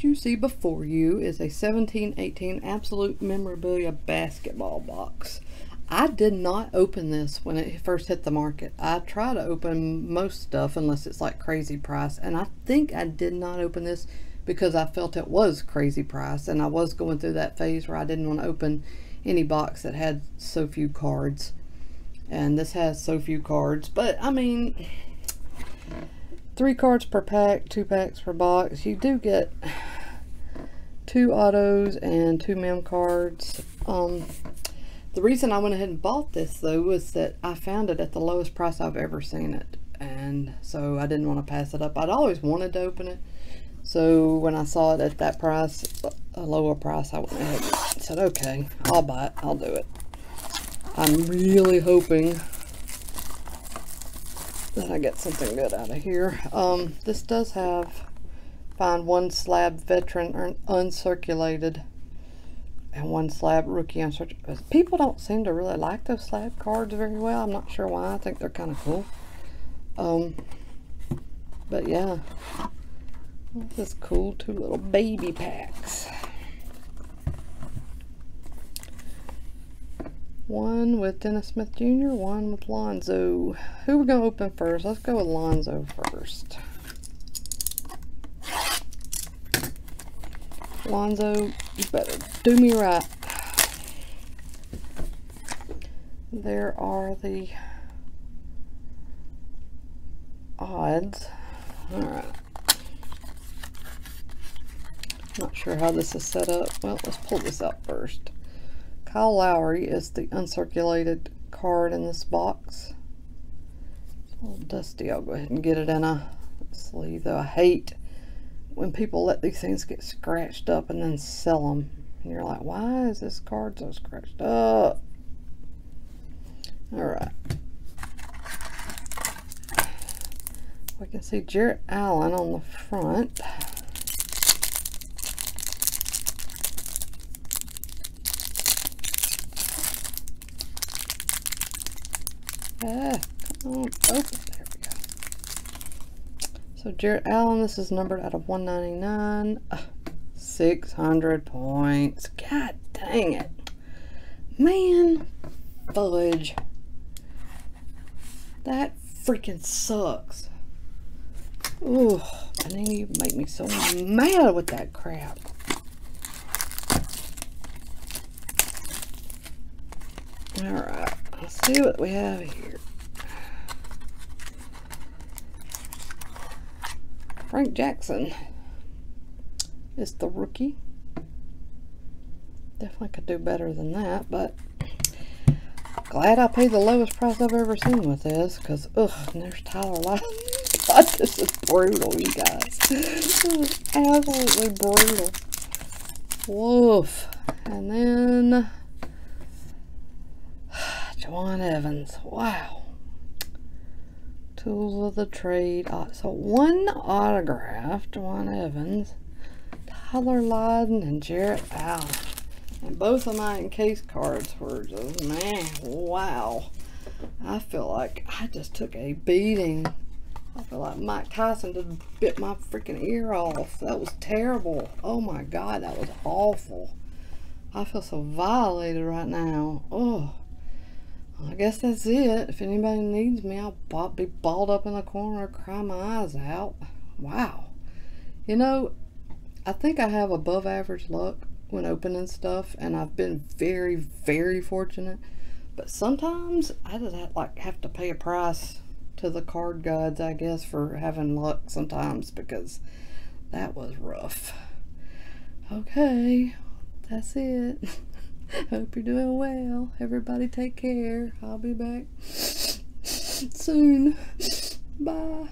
you see before you is a 17-18 Absolute Memorabilia basketball box. I did not open this when it first hit the market. I try to open most stuff unless it's like crazy price, and I think I did not open this because I felt it was crazy price, and I was going through that phase where I didn't want to open any box that had so few cards. And this has so few cards, but I mean, 3 cards per pack, 2 packs per box. You do get 2 autos and 2 mem cards. The reason I went ahead and bought this though was that I found it at the lowest price I've ever seen it, and so I didn't want to pass it up. I'd always wanted to open it, so when I saw it at that price, a lower price, I went ahead and said, okay, I'll buy it, I'll do it. I'm really hoping that I get something good out of here. This does have find 1 slab veteran uncirculated and 1 slab rookie uncirculated. People don't seem to really like those slab cards very well. I'm not sure why. I think they're kind of cool. But yeah, this is cool. 2 little baby packs. 1 with Dennis Smith Jr., 1 with Lonzo. Who we're going to open first? Let's go with Lonzo first. Lonzo, you better do me right. There are the odds. Alright. Not sure how this is set up. Well, let's pull this out first. Kyle Lowry is the uncirculated card in this box. It's a little dusty. I'll go ahead and get it in a sleeve, though. I hate when people let these things get scratched up and then sell them. And you're like, why is this card so scratched up? Alright. We can see Jarrett Allen on the front. Ah, come on, open. There we go. So Jarrett Allen, this is numbered out of 199. 600 points. God dang it. Man, fudge. That freaking sucks. Ooh, and then you make me so mad with that crap. Alright, let's see what we have here. Frank Jackson is the rookie. Definitely could do better than that, but glad I paid the lowest price I've ever seen with this, because, ugh, and there's Tyler Lydon. God, this is brutal, you guys. This is absolutely brutal. Woof. And then Juwan Evans. Wow. Tools of the trade. So 1 autograph, Juwan Evans, Tyler Lydon, and Jarrett Allen. And both of my encased cards were just, man, wow. I feel like I just took a beating. I feel like Mike Tyson just bit my freaking ear off. That was terrible. Oh my God, that was awful. I feel so violated right now. Oh, I guess that's it. If anybody needs me, I'll be balled up in the corner, cry my eyes out. Wow. You know, I think I have above average luck when opening stuff, and I've been very, very fortunate. But sometimes I just have to pay a price to the card gods, I guess, for having luck sometimes, because that was rough. Okay, that's it. Hope you're doing well. Everybody take care. I'll be back soon. Bye.